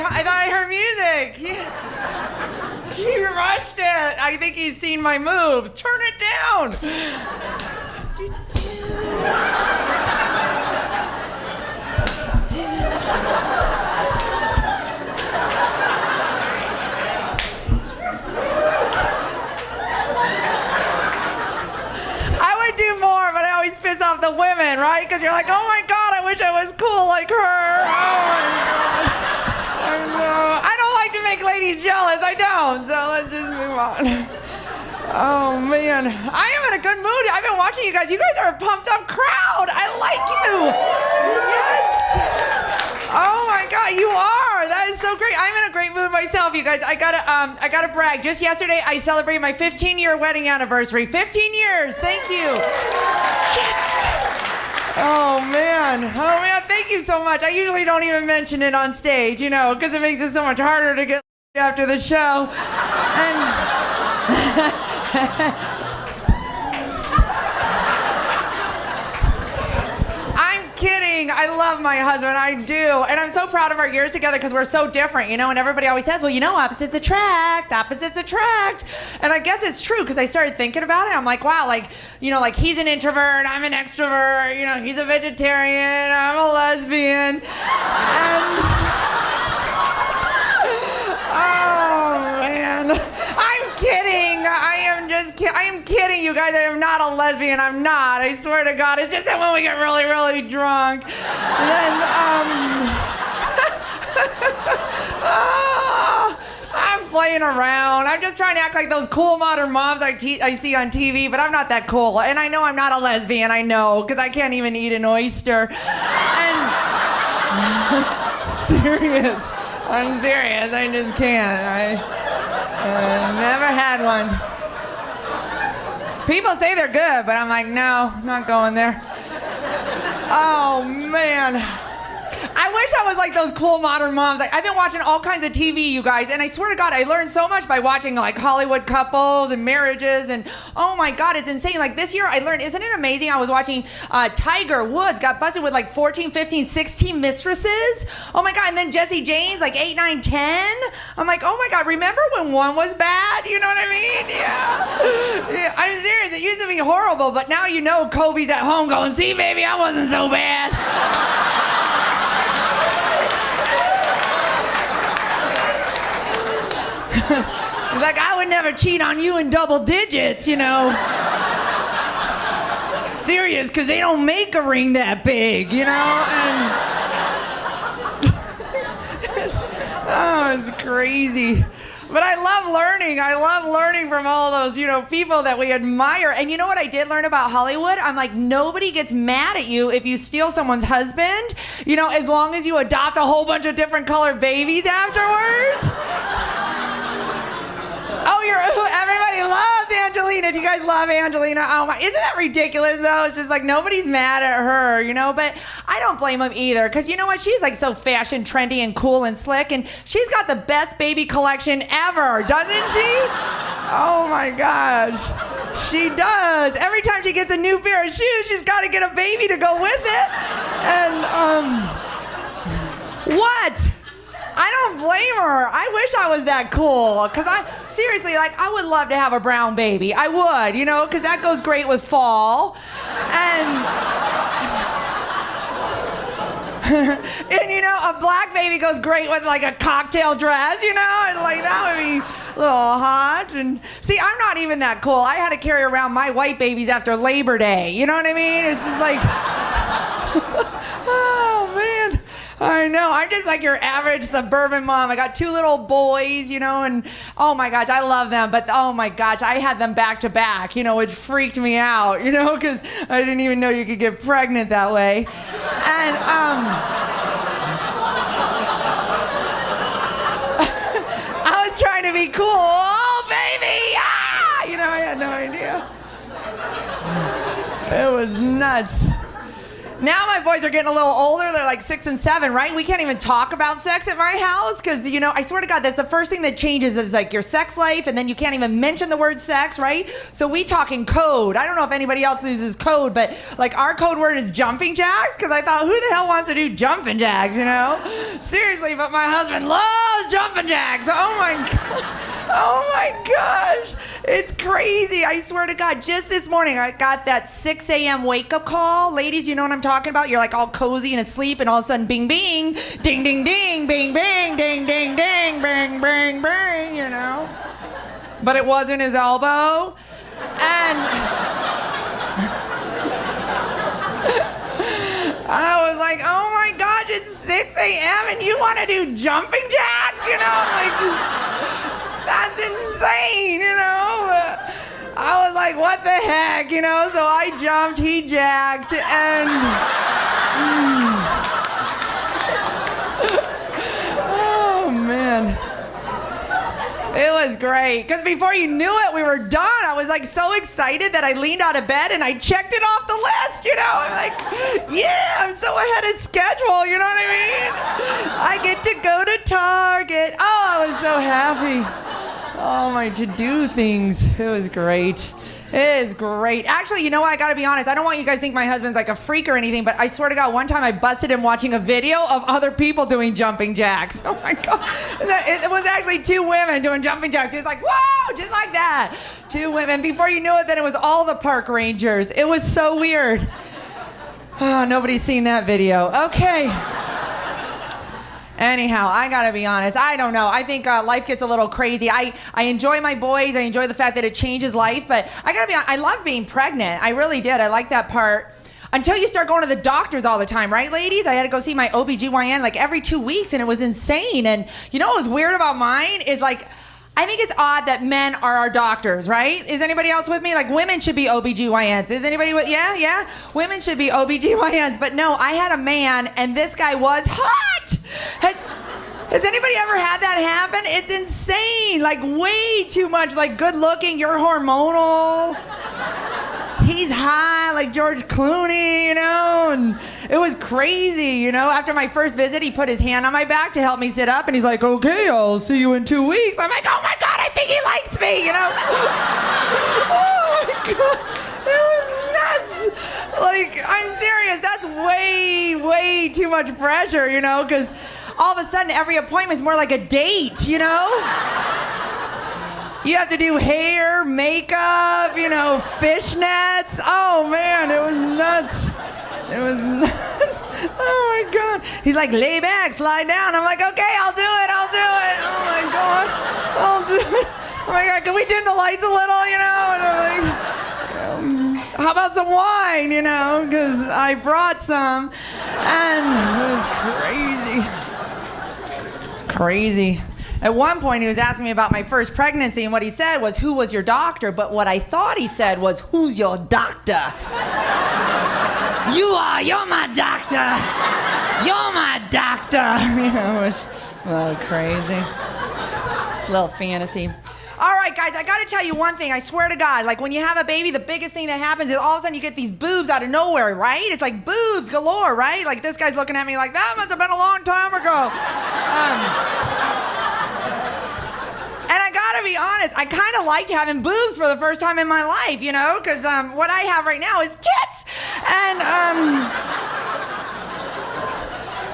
I thought I heard music. He rushed it. I think he's seen my moves. Turn it down. I would do more, but I always piss off the women, right? Because you're like, oh my God, I wish I was cool like her. Oh my God. I know. I don't like to make ladies jealous. I don't. So let's just move on. Oh man, I am in a good mood. I've been watching you guys. You guys are a pumped up crowd. I like you. Yes. Oh my God, you are. That is so great. I'm in a great mood myself, you guys. I gotta brag. Just yesterday, I celebrated my 15-year wedding anniversary. 15 years. Thank you. Yes. Oh man, thank you so much. I usually don't even mention it on stage, you know, because it makes it so much harder to get after the show. And I'm kidding. I love my husband. I do. And I'm so proud of our years together because we're so different, you know, and everybody always says, well, you know, opposites attract. And I guess it's true because I started thinking about it. I'm like, wow, like, you know, like he's an introvert, I'm an extrovert, you know, he's a vegetarian, I'm a lesbian. And oh man, I'm kidding. I am kidding, you guys. I am not a lesbian. I'm not. I swear to God. It's just that when we get really, really drunk, then I'm playing around. I'm just trying to act like those cool modern moms I see on TV, but I'm not that cool. And I know I'm not a lesbian. I know, because I can't even eat an oyster. And serious. I'm serious. I just can't. I never had one. People say they're good, but I'm like, no, not going there. Oh, man. I wish I was like those cool modern moms. I've been watching all kinds of TV, you guys, and I swear to God, I learned so much by watching like Hollywood couples and marriages, and oh my God, it's insane. Like this year I learned, isn't it amazing? I was watching Tiger Woods got busted with like 14, 15, 16 mistresses. Oh my God, and then Jesse James, like 8, 9, 10. I'm like, oh my God, remember when one was bad? You know what I mean? Yeah, I'm serious. It used to be horrible, but now you know Kobe's at home going, see, baby, I wasn't so bad. He's like, I would never cheat on you in double digits, you know. Serious, because they don't make a ring that big, you know. And it's crazy. But I love learning. I love learning from all those, you know, people that we admire. And you know what I did learn about Hollywood? I'm like, nobody gets mad at you if you steal someone's husband, you know, as long as you adopt a whole bunch of different colored babies afterwards. Oh, everybody loves Angelina. Do you guys love Angelina? Oh my, isn't that ridiculous though? It's just like nobody's mad at her, you know, but I don't blame them either. Cause you know what? She's like so fashion trendy and cool and slick, and she's got the best baby collection ever, doesn't she? Oh my gosh. She does. Every time she gets a new pair of shoes, she's got to get a baby to go with it. And, what? I don't blame her. I wish I was that cool. Because seriously, like, I would love to have a brown baby. I would, you know, because that goes great with fall. And you know, a black baby goes great with like a cocktail dress, you know, and like that would be a little hot. And see, I'm not even that cool. I had to carry around my white babies after Labor Day. You know what I mean? It's just like, oh man. I know, I'm just like your average suburban mom. I got 2 little boys, you know, and oh my gosh, I love them. But oh my gosh, I had them back to back, you know, which freaked me out, you know, because I didn't even know you could get pregnant that way. And I was trying to be cool. Oh, baby, ah! You know, I had no idea. It was nuts. Now my boys are getting a little older. They're like 6 and 7, right? We can't even talk about sex at my house because, you know, I swear to God, that's the first thing that changes is like your sex life, and then you can't even mention the word sex, right? So we talk in code. I don't know if anybody else uses code, but like our code word is jumping jacks because I thought, who the hell wants to do jumping jacks, you know? seriously, but my husband loves jumping jacks. Oh my God. Oh my gosh. It's crazy. I swear to God, just this morning I got that 6 a.m. wake-up call. Ladies, you know what I'm talking about? You're like all cozy and asleep, and all of a sudden, bing, bing, ding, ding, ding, bing, bing, ding, ding, ding, bing, bing, bing, you know? But it wasn't his elbow. And I was like, oh my gosh, it's 6 a.m. and you want to do jumping jacks, you know? Like, that's insane, you know? I was like, what the heck, you know? So I jumped, he jacked, and... Oh, man. It was great, because before you knew it, we were done. I was like so excited that I leaned out of bed and I checked it off the list, you know? I'm like, yeah, I'm so ahead of schedule, you know what I mean? I get to go to Target. Oh, I was so happy. Oh, my to-do things. It was great. It is great. Actually, you know what? I gotta be honest. I don't want you guys to think my husband's like a freak or anything, but I swear to God, one time I busted him watching a video of other people doing jumping jacks. Oh my God. It was actually 2 women doing jumping jacks. He was like, whoa, just like that. 2 women. Before you knew it, then it was all the park rangers. It was so weird. Oh, nobody's seen that video. Okay. Anyhow, I gotta be honest, I don't know. I think life gets a little crazy. I enjoy my boys. I enjoy the fact that it changes life, but I gotta be honest, I love being pregnant. I really did. I like that part. Until you start going to the doctors all the time, right, ladies? I had to go see my OBGYN like every 2 weeks, and it was insane. And you know what was weird about mine is like, I think it's odd that men are our doctors, right? Is anybody else with me? Like, women should be OBGYNs. Is anybody with, yeah? Women should be OBGYNs. But no, I had a man, and this guy was hot! Has anybody ever had that happen? It's insane. Like, way too much. Like, good looking, you're hormonal. He's high, like George Clooney, you know? And it was crazy, you know? After my first visit, he put his hand on my back to help me sit up, and he's like, okay, I'll see you in 2 weeks. I'm like, oh my God, I think he likes me, you know? Oh my God. It was nuts. Like, I'm serious. That's way, way too much pressure, you know? Because all of a sudden, every appointment's more like a date, you know? You have to do hair, makeup, you know, fishnets. Oh, man, it was nuts. It was nuts. Oh, my God. He's like, lay back, slide down. I'm like, okay, I'll do it. Oh, my God. I'll do it. Oh, my God, can we dim the lights a little, you know? And I'm like, how about some wine, you know? Because I brought some. And it was crazy. Crazy. At one point, he was asking me about my first pregnancy, and what he said was, who was your doctor? But what I thought he said was, who's your doctor? You are, you're my doctor. You're my doctor. You know, it was a little crazy. It's a little fantasy. All right, guys, I gotta tell you one thing. I swear to God, like when you have a baby, the biggest thing that happens is all of a sudden you get these boobs out of nowhere, right? It's like boobs galore, right? Like this guy's looking at me like, that must have been a long time ago. And I gotta be honest, I kind of liked having boobs for the first time in my life, you know, because what I have right now is tits. And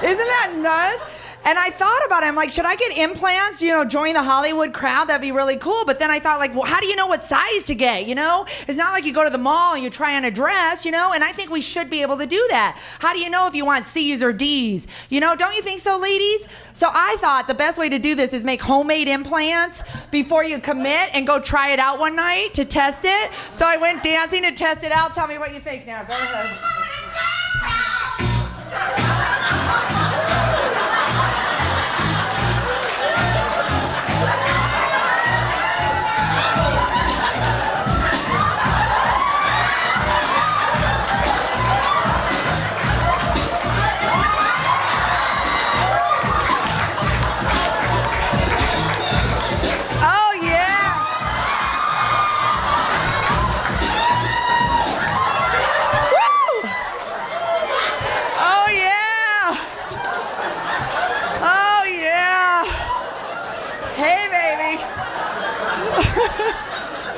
isn't that nuts? And I thought about it. I'm like, should I get implants, you know, join the Hollywood crowd? That'd be really cool. But then I thought, like, well, how do you know what size to get, you know? It's not like you go to the mall and you try on a dress, you know? And I think we should be able to do that. How do you know if you want C's or D's? You know, don't you think so, ladies? So I thought the best way to do this is make homemade implants before you commit and go try it out one night to test it. So I went dancing to test it out. Tell me what you think now. Go ahead.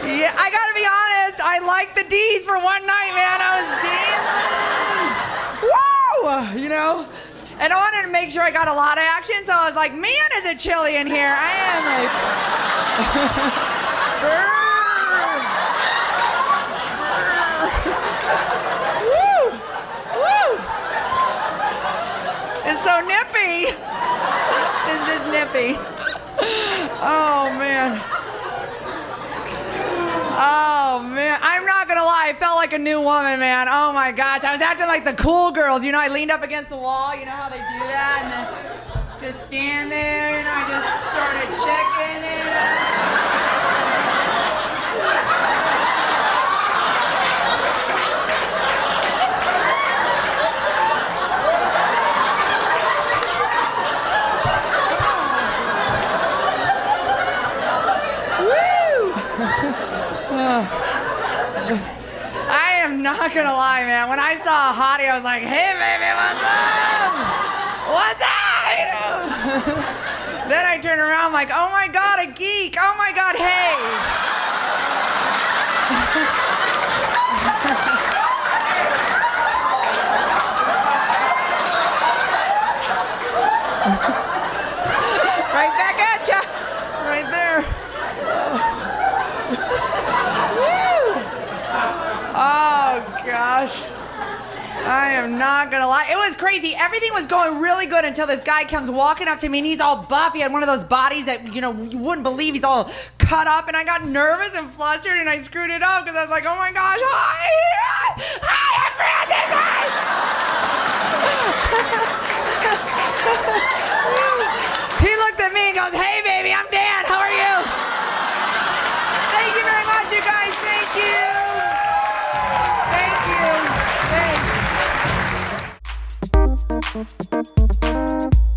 Yeah, I gotta be honest, I liked the D's for one night, man. I was dancing. Whoa! You know? And I wanted to make sure I got a lot of action, so I was like, man, is it chilly in here? I am like... Woo! It's so nippy. It's just nippy. Oh, man. Oh, man. I'm not going to lie. I felt like a new woman, man. Oh, my gosh. I was acting like the cool girls. You know, I leaned up against the wall. You know how they do that? And then just stand there. You know, I just started checking it I am not gonna lie, man. When I saw a hottie, I was like, hey, baby, what's up? What's up? You know? Then I turned around like, oh my God, a geek. Oh my God, hey. Right back at ya. Right there. Oh, gosh. I am not gonna lie. It was crazy. Everything was going really good until this guy comes walking up to me and he's all buff. He had one of those bodies that, you know, you wouldn't believe. He's all cut up and I got nervous and flustered and I screwed it up because I was like, oh my gosh, hi, I'm Francis, hi.